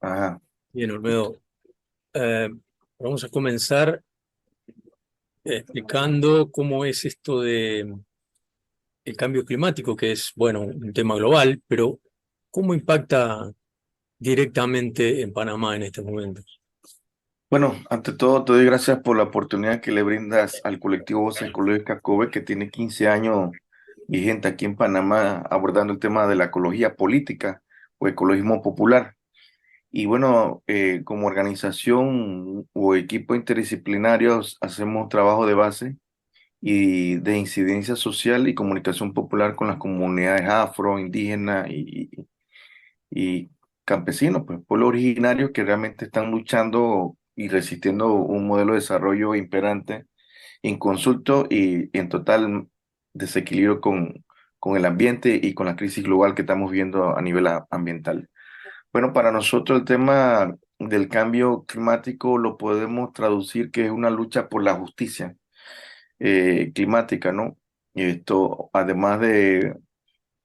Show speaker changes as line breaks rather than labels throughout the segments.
Ajá.
Bien, Olmedo. Eh, Vamos a comenzar explicando cómo es esto de el cambio climático, que es, bueno, un tema global, pero ¿cómo impacta directamente en Panamá en este momento?
Bueno, ante todo, te doy gracias por la oportunidad que le brindas al colectivo Voces Ecológicas COVE, que tiene 15 años vigente aquí en Panamá, abordando el tema de la ecología política o ecologismo popular. Y bueno, como organización o equipo interdisciplinarios, hacemos trabajo de base y de incidencia social y comunicación popular con las comunidades afro, indígenas y campesinos, pues pueblos originarios que realmente están luchando y resistiendo un modelo de desarrollo imperante, inconsulto y en total desequilibrio con el ambiente y con la crisis global que estamos viendo a nivel ambiental. Bueno, para nosotros el tema del cambio climático lo podemos traducir que es una lucha por la justicia climática, ¿no? Y esto, además de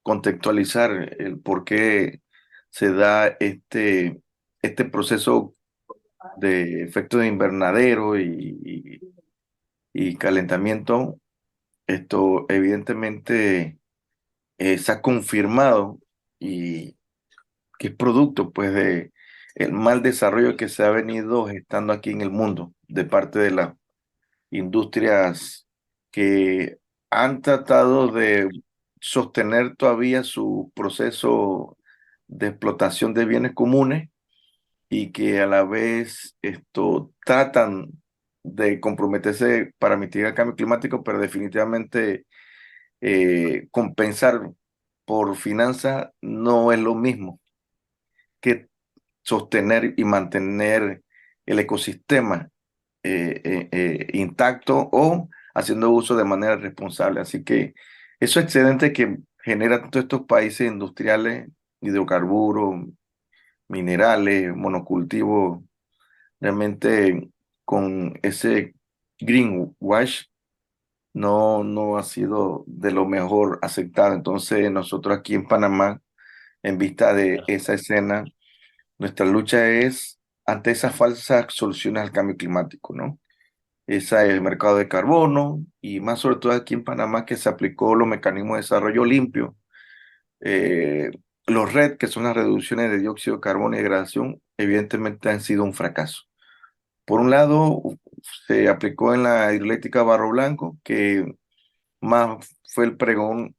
contextualizar el por qué se da este proceso de efecto de invernadero y calentamiento, esto evidentemente se ha confirmado y que es producto pues de el mal desarrollo que se ha venido gestando aquí en el mundo de parte de las industrias que han tratado de sostener todavía su proceso de explotación de bienes comunes y que a la vez esto tratan de comprometerse para mitigar el cambio climático, pero definitivamente compensar por finanzas no es lo mismo que sostener y mantener el ecosistema intacto o haciendo uso de manera responsable. Así que esos excedentes que generan todos estos países industriales, hidrocarburos, minerales, monocultivos, realmente con ese greenwash no ha sido de lo mejor aceptado. Entonces nosotros aquí en Panamá, en vista de esa escena, nuestra lucha es ante esas falsas soluciones al cambio climático, ¿no? Esa es el mercado de carbono y más sobre todo aquí en Panamá que se aplicó los mecanismos de desarrollo limpio, eh, los RED, que son las reducciones de dióxido de carbono y degradación, evidentemente han sido un fracaso. Por un lado, se aplicó en la hidroeléctrica Barro Blanco, que más fue el pregón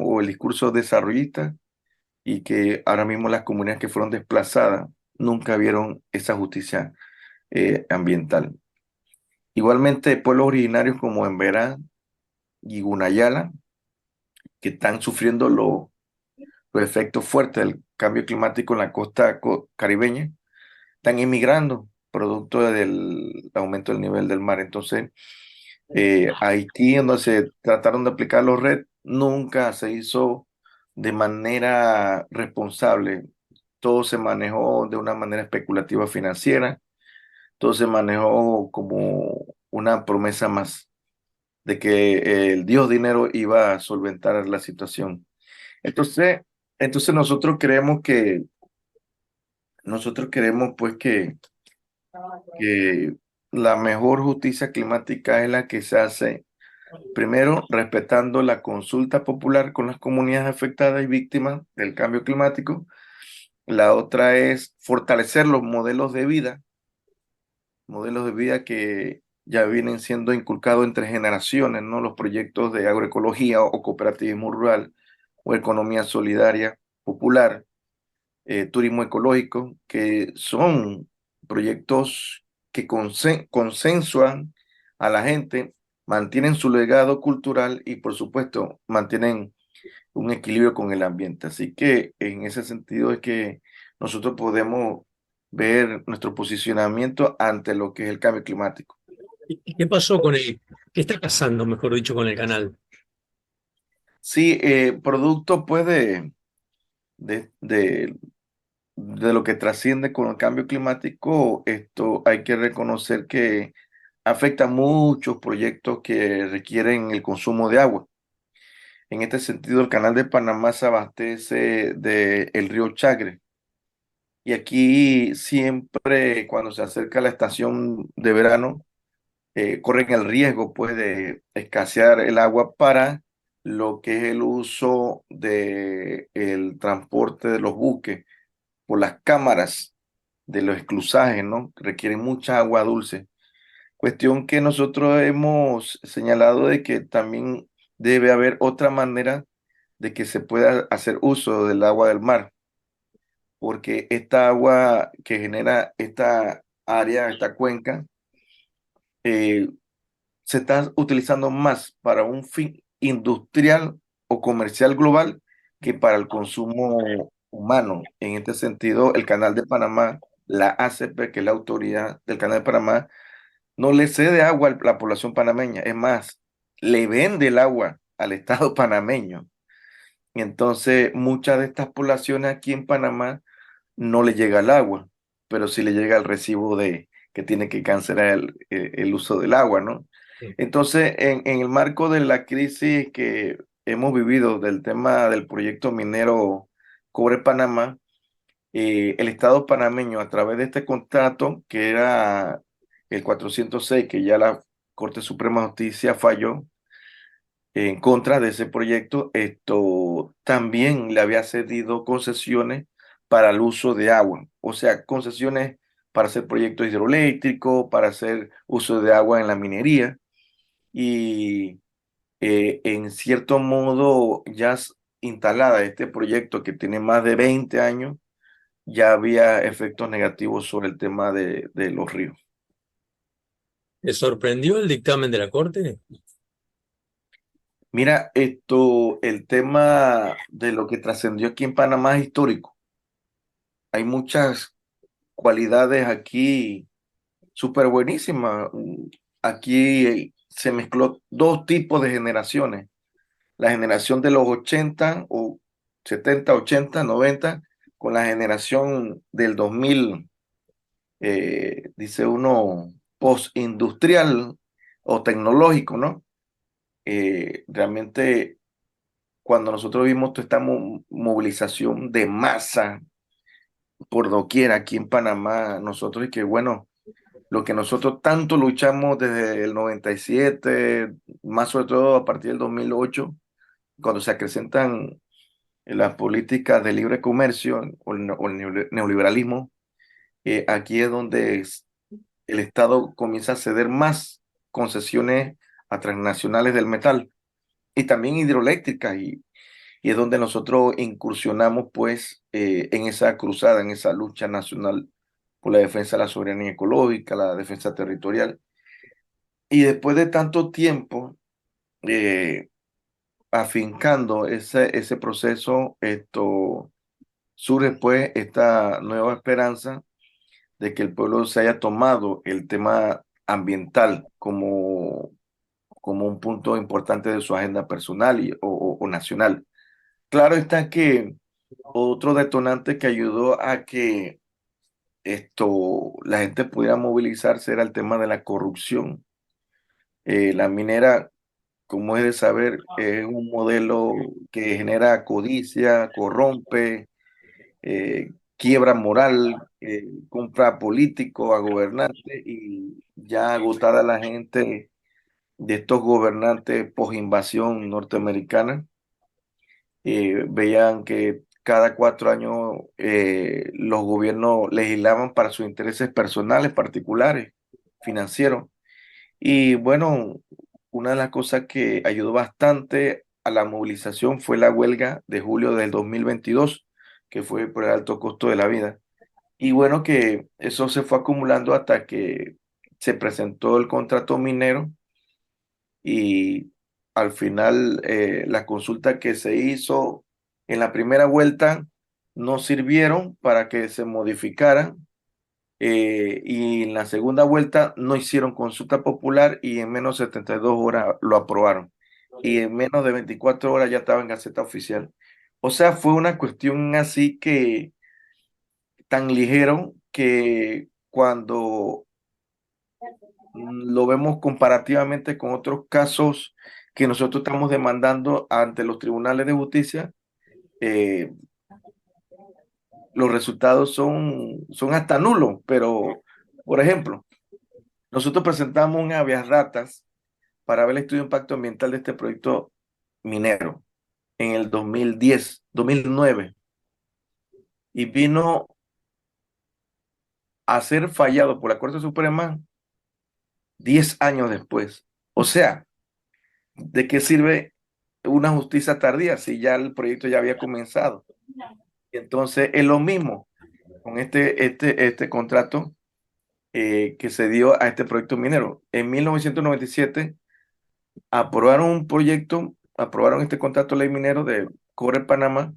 o el discurso desarrollista y que ahora mismo las comunidades que fueron desplazadas nunca vieron esa justicia ambiental. Igualmente, pueblos originarios como Emberá y Gunayala, que están sufriendo los efectos fuertes del cambio climático en la costa caribeña, están emigrando producto del aumento del nivel del mar. Entonces, Haití, donde se trataron de aplicar los RED, nunca se hizo de manera responsable. Todo se manejó de una manera especulativa financiera, todo se manejó como una promesa más de que el Dios dinero iba a solventar la situación. Entonces, entonces nosotros queremos pues que la mejor justicia climática es la que se hace primero respetando la consulta popular con las comunidades afectadas y víctimas del cambio climático. La otra es fortalecer los modelos de vida que ya vienen siendo inculcados entre generaciones, ¿no? Los proyectos de agroecología o cooperativismo rural o economía solidaria popular, turismo ecológico, que son proyectos que consensuan a la gente, mantienen su legado cultural y por supuesto mantienen un equilibrio con el ambiente. Así que en ese sentido es que nosotros podemos ver nuestro posicionamiento ante lo que es el cambio climático.
¿Y qué pasó con qué está pasando, mejor dicho, con el canal?
Sí, producto pues de de lo que trasciende con el cambio climático, esto hay que reconocer que afecta muchos proyectos que requieren el consumo de agua. En este sentido, el canal de Panamá se abastece del río Chagre. Y aquí siempre, cuando se acerca la estación de verano, corren el riesgo pues, de escasear el agua para lo que es el uso del transporte de los buques por las cámaras de los esclusajes, ¿no? Requieren mucha agua dulce. Cuestión que nosotros hemos señalado de que también debe haber otra manera de que se pueda hacer uso del agua del mar, porque esta agua que genera esta área, esta cuenca, eh, se está utilizando más para un fin industrial o comercial global que para el consumo humano. En este sentido, el Canal de Panamá, la ACP, que es la autoridad del Canal de Panamá, no le cede agua a la población panameña, es más, le vende el agua al Estado panameño. Y entonces, muchas de estas poblaciones aquí en Panamá no le llega el agua, pero sí le llega el recibo de que tiene que cancelar el uso del agua, ¿no?
Sí.
Entonces, en el marco de la crisis que hemos vivido del tema del proyecto minero Cobre Panamá, el Estado panameño, a través de este contrato, que era el 406, que ya la Corte Suprema de Justicia falló en contra de ese proyecto, esto también le había cedido concesiones para el uso de agua, o sea, concesiones para hacer proyectos hidroeléctricos, para hacer uso de agua en la minería y en cierto modo ya instalada este proyecto que tiene más de 20 años, ya había efectos negativos sobre el tema de los ríos.
¿Te sorprendió el dictamen de la Corte?
Mira, esto, el tema de lo que trascendió aquí en Panamá es histórico. Hay muchas cualidades aquí súper buenísimas. Aquí se mezcló dos tipos de generaciones. La generación de los 80 o 70, 80, 90, con la generación del 2000, dice uno, postindustrial o tecnológico, ¿no? Realmente cuando nosotros vimos toda esta movilización de masa por doquier aquí en Panamá, nosotros y que bueno, lo que nosotros tanto luchamos desde el 97, más sobre todo a partir del 2008, cuando se acrecentan las políticas de libre comercio o el neoliberalismo, aquí es donde el Estado comienza a ceder más concesiones a transnacionales del metal y también hidroeléctricas y es donde nosotros incursionamos pues en esa cruzada, en esa lucha nacional por la defensa de la soberanía ecológica, la defensa territorial. Y después de tanto tiempo eh, afincando ese proceso, esto surge pues esta nueva esperanza de que el pueblo se haya tomado el tema ambiental como un punto importante de su agenda personal o nacional. Claro está que otro detonante que ayudó a que la gente pudiera movilizarse era el tema de la corrupción. La minera, como es de saber, es un modelo que genera codicia, corrompe, quiebra moral, compra político a gobernantes y ya agotada la gente de estos gobernantes post-invasión norteamericana, veían que cada 4 años los gobiernos legislaban para sus intereses personales, particulares, financieros. Y bueno, una de las cosas que ayudó bastante a la movilización fue la huelga de julio del 2022, que fue por el alto costo de la vida. Y bueno, que eso se fue acumulando hasta que se presentó el contrato minero y al final la consulta que se hizo en la primera vuelta no sirvieron para que se modificara y en la segunda vuelta no hicieron consulta popular y en menos de 72 horas lo aprobaron y en menos de 24 horas ya estaba en Gaceta Oficial. O sea, fue una cuestión así que tan ligero que cuando lo vemos comparativamente con otros casos que nosotros estamos demandando ante los tribunales de justicia, eh, los resultados son hasta nulos, pero, por ejemplo, nosotros presentamos un habeas datas para ver el estudio de impacto ambiental de este proyecto minero en el 2010, 2009, y vino a ser fallado por la Corte Suprema 10 años después. O sea, ¿de qué sirve una justicia tardía si ya el proyecto ya había comenzado? Entonces, es lo mismo con este contrato que se dio a este proyecto minero. En 1997 aprobaron un proyecto, aprobaron este contrato de ley minero de Cobre Panamá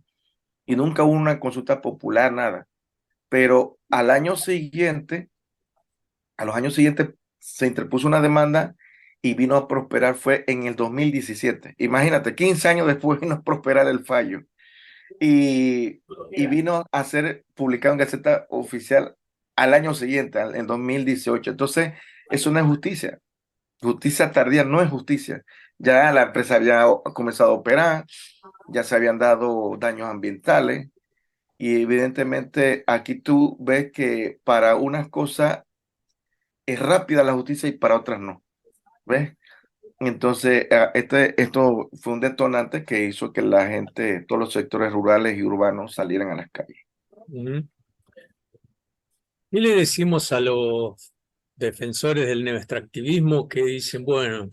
y nunca hubo una consulta popular, nada. Pero al año siguiente, a los años siguientes se interpuso una demanda y vino a prosperar, fue en el 2017. Imagínate, 15 años después vino a prosperar el fallo y vino a ser publicado en Gaceta Oficial al año siguiente, en 2018. Entonces, eso no es justicia. Justicia tardía no es justicia. Ya la empresa había comenzado a operar, ya se habían dado daños ambientales y evidentemente aquí tú ves que para unas cosas es rápida la justicia y para otras no. ¿Ves? Entonces, esto fue un detonante que hizo que la gente, todos los sectores rurales y urbanos salieran a las calles.
Ujú. ¿Qué le decimos a los defensores del neoextractivismo que dicen, bueno,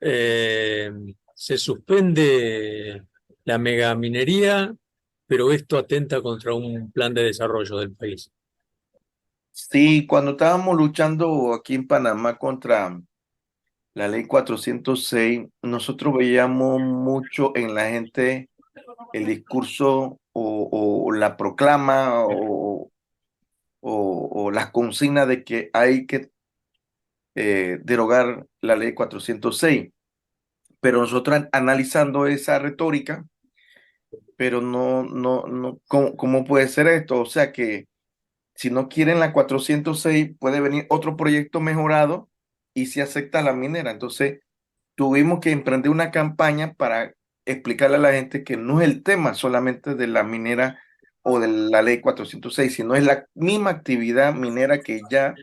eh, se suspende la megaminería, pero esto atenta contra un plan de desarrollo del país?
Sí, cuando estábamos luchando aquí en Panamá contra la ley 406, nosotros veíamos mucho en la gente el discurso o la proclama o las consignas de que hay que derogar la ley 406. Pero nosotros analizando esa retórica, pero no, ¿cómo puede ser esto? O sea que si no quieren la 406, puede venir otro proyecto mejorado y si acepta la minera. Entonces, tuvimos que emprender una campaña para explicarle a la gente que no es el tema solamente de la minera o de la ley 406, sino es la misma actividad minera que ya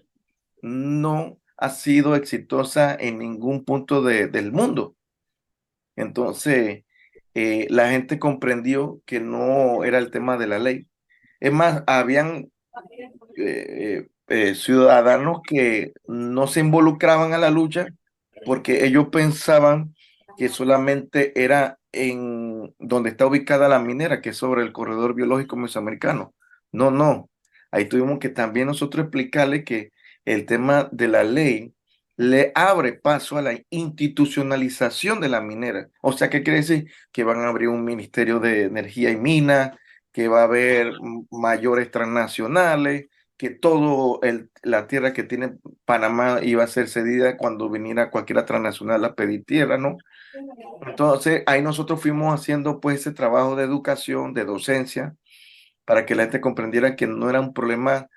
no ha sido exitosa en ningún punto del mundo. Entonces, la gente comprendió que no era el tema de la ley. Es más, habían ciudadanos que no se involucraban a la lucha porque ellos pensaban que solamente era en donde está ubicada la minera, que es sobre el corredor biológico mesoamericano. No, no. Ahí tuvimos que también nosotros explicarle que el tema de la ley le abre paso a la institucionalización de la minera. O sea, ¿qué quiere decir? Que van a abrir un ministerio de energía y minas, que va a haber mayores transnacionales, que todo la tierra que tiene Panamá iba a ser cedida cuando viniera cualquier transnacional a pedir tierra, ¿no? Entonces, ahí nosotros fuimos haciendo pues ese trabajo de educación, de docencia, para que la gente comprendiera que no era un problema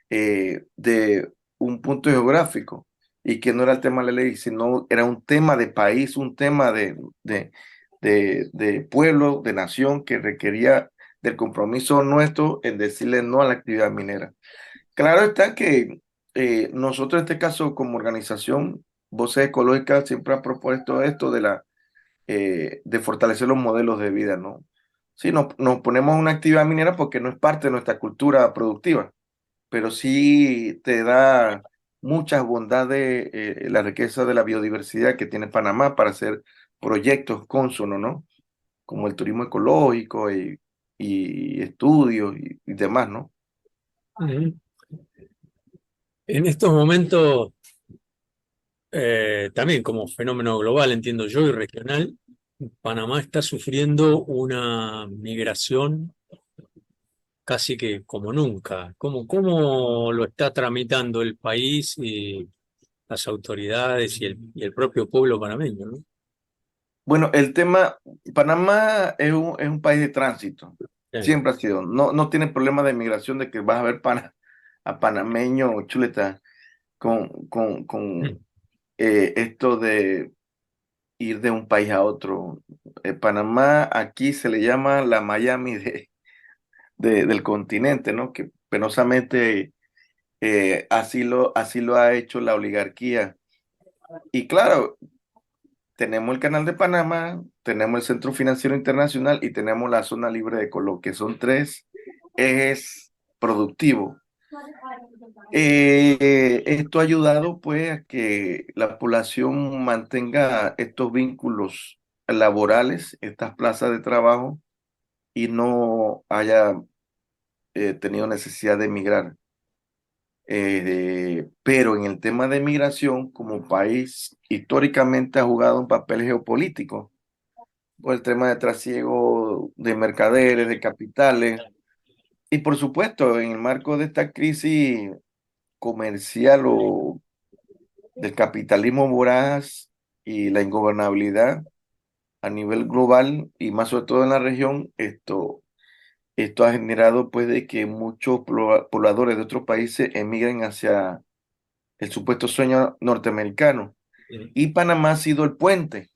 de un punto geográfico y que no era el tema de la ley, sino era un tema de país, un tema de pueblo, de nación que requería del compromiso nuestro en decirle no a la actividad minera. Claro está que nosotros en este caso como organización Voces Ecológicas siempre ha propuesto esto de fortalecer los modelos de vida, ¿no? Sí, nos ponemos una actividad minera porque no es parte de nuestra cultura productiva, pero sí te da muchas bondades, la riqueza de la biodiversidad que tiene Panamá para hacer proyectos cónsonos, ¿no? Como el turismo ecológico y estudios y demás, ¿no?
Ujú. En estos momentos, también como fenómeno global, entiendo yo, y regional, Panamá está sufriendo una migración casi que como nunca. ¿Cómo lo está tramitando el país y las autoridades y el propio pueblo panameño, ¿no?
Bueno, el tema, Panamá es un país de tránsito,
Sí.
siempre ha sido, no tiene problema de migración de que vas a ver a panameño chuleta con
Mm.
esto de ir de un país a otro. Panamá aquí se le llama la Miami del continente, ¿no? Que penosamente así lo ha hecho la oligarquía. Y claro, tenemos el Canal de Panamá, tenemos el Centro Financiero Internacional y tenemos la Zona Libre de Colón, que son tres ejes productivos. Esto ha ayudado pues a que la población mantenga estos vínculos laborales, estas plazas de trabajo y no haya tenido necesidad de emigrar. Pero en el tema de migración, como país históricamente ha jugado un papel geopolítico por el tema de trasiego de mercaderes, de capitales, y por supuesto, en el marco de esta crisis comercial o del capitalismo voraz y la ingobernabilidad a nivel global y más sobre todo en la región, esto ha generado pues de que muchos pobladores de otros países emigren hacia el supuesto sueño norteamericano. Y Panamá ha sido el puente.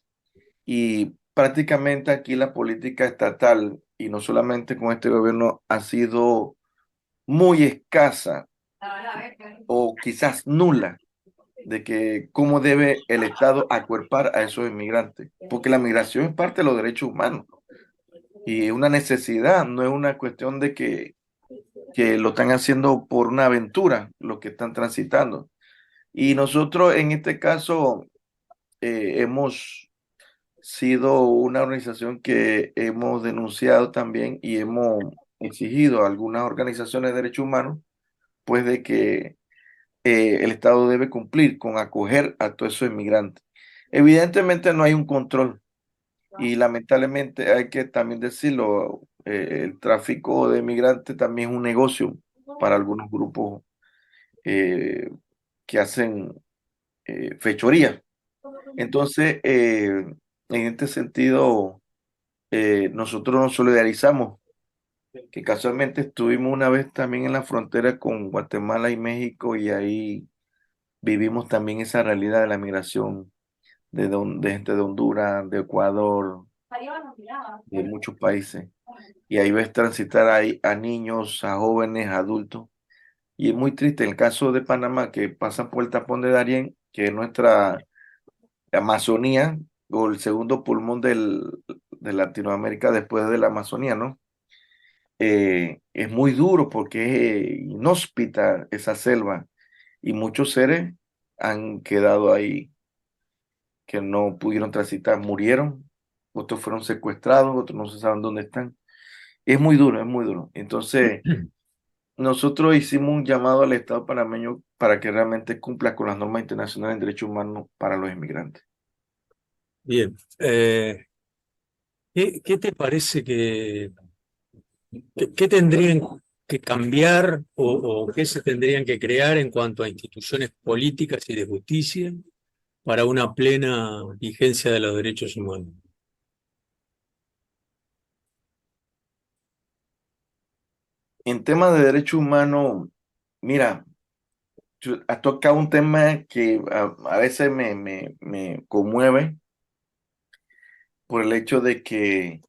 Y prácticamente aquí la política estatal, y no solamente con este gobierno, ha sido muy escasa o quizás nula de que cómo debe el Estado acuerpar a esos inmigrantes, porque la migración es parte de los derechos humanos y es una necesidad, no es una cuestión de que lo están haciendo por una aventura, lo que están transitando. Y nosotros en este caso hemos sido una organización que hemos denunciado también y hemos exigido a algunas organizaciones de derechos humanos, pues de que el Estado debe cumplir con acoger a todos esos inmigrantes. Evidentemente no hay un control y lamentablemente hay que también decirlo, el tráfico de inmigrantes también es un negocio para algunos grupos eh, que hacen fechoría. Entonces, en este sentido, nosotros nos solidarizamos, que casualmente estuvimos una vez también en la frontera con Guatemala y México y ahí vivimos también esa realidad de la migración de gente de Honduras, de Ecuador, de muchos países. Y ahí ves transitar ahí a niños, a jóvenes, a adultos. Y es muy triste el caso de Panamá, que pasa por el tapón de Darién, que es nuestra Amazonía, o el segundo pulmón de Latinoamérica después de la Amazonía, ¿no? Es muy duro porque es inhóspita esa selva y muchos seres han quedado ahí que no pudieron transitar, murieron, otros fueron secuestrados, otros no se saben dónde están. Es muy duro, es muy duro. Entonces, nosotros hicimos un llamado al Estado panameño para que realmente cumpla con las normas internacionales en derechos humanos para los inmigrantes.
Bien. ¿Qué te parece qué tendrían que cambiar o qué se tendrían que crear en cuanto a instituciones políticas y de justicia para una plena vigencia de los derechos humanos?
En temas de derechos humanos, mira, has tocado un tema que a veces me conmueve por el hecho de que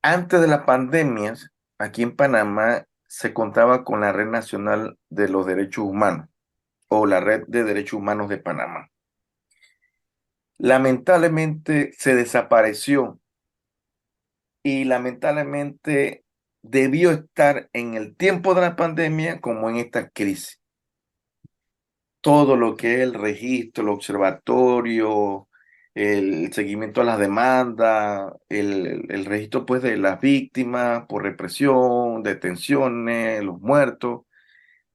antes de la pandemia, aquí en Panamá se contaba con la Red Nacional de los Derechos Humanos o la Red de Derechos Humanos de Panamá. Lamentablemente se desapareció y lamentablemente debió estar en el tiempo de la pandemia como en esta crisis. Todo lo que es el registro, el observatorio, el seguimiento a las demandas, el registro pues de las víctimas por represión, detenciones, los muertos,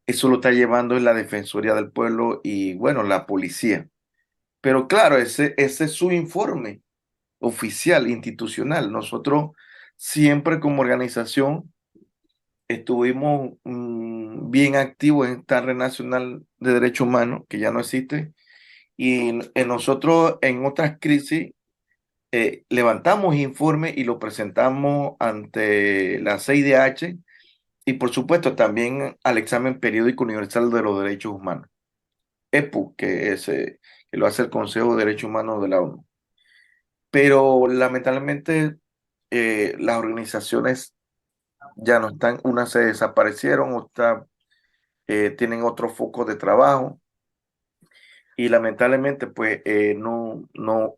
eso lo está llevando en la Defensoría del Pueblo y bueno, la policía. Pero claro, ese es su informe oficial, institucional. Nosotros siempre como organización estuvimos bien activos en esta Red Nacional de Derechos Humanos, que ya no existe, y en nosotros en otras crisis levantamos informes y lo presentamos ante la CIDH y por supuesto también al examen periódico universal de los derechos humanos, EPU, que lo hace el Consejo de Derechos Humanos de la ONU. pero lamentablemente las organizaciones ya no están, unas se desaparecieron, otras tienen otro foco de trabajo y lamentablemente pues no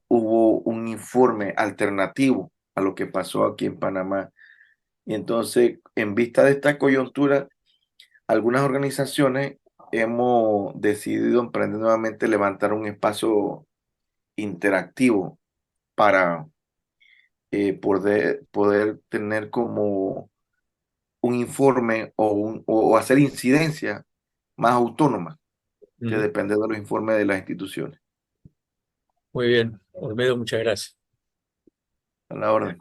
hubo un informe alternativo a lo que pasó aquí en Panamá. Y entonces, en vista de esta coyuntura, algunas organizaciones hemos decidido emprender nuevamente levantar un espacio interactivo para poder tener como un informe o hacer incidencia más autónoma que
Mm.
depende de los informes de las instituciones.
Muy bien, Olmedo, muchas gracias.
A la orden.